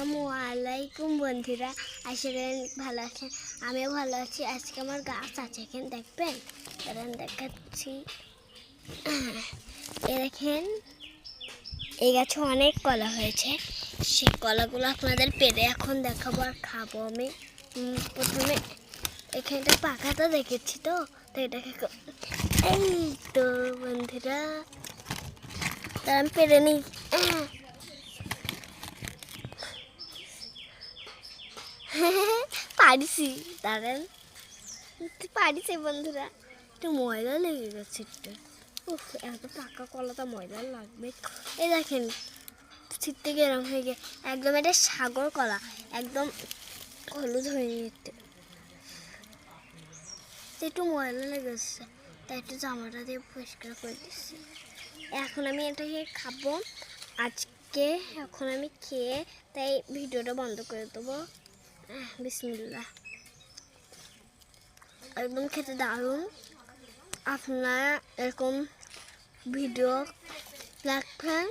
আসসালামু আলাইকুম বন্ধুরা, আশা করি ভালো আছেন। আমিও ভালো আছি। আজকে আমার গাছ আছে, এখানে দেখবেন, কারণ দেখাচ্ছি। এ দেখেন, এই গাছে অনেক কলা হয়েছে। সেই কলাগুলো আপনাদের পেরে এখন দেখাবো আর খাবো আমি। প্রথমে এখানটা পাকাটা দেখেছি, তো এটাকে এই তো বন্ধুরা, তার আমি পেরে নিই। পারিছি, দাঁড়ান, পারিছি বন্ধুরা। একটু ময়লা লেগে গেছে একটু। উফ, এত পাকা কলাটা ময়লা লাগবে। এই দেখেন, ছিটতে গেলাম হয়ে গে, একদম এটা সাগর কলা, একদম হলুদ হয়ে যেতে। একটু ময়লা লেগেছে, তাই একটু জামাটা দিয়ে পরিষ্কার করে দিচ্ছি। এখন আমি এটাকে খাবো আজকে। এখন আমি খেয়ে তাই ভিডিওটা বন্ধ করে দেবো। বিসমিল্লাহ। একদম খেতে দারুণ। আপনারা এরকম ভিডিও দেখবেন।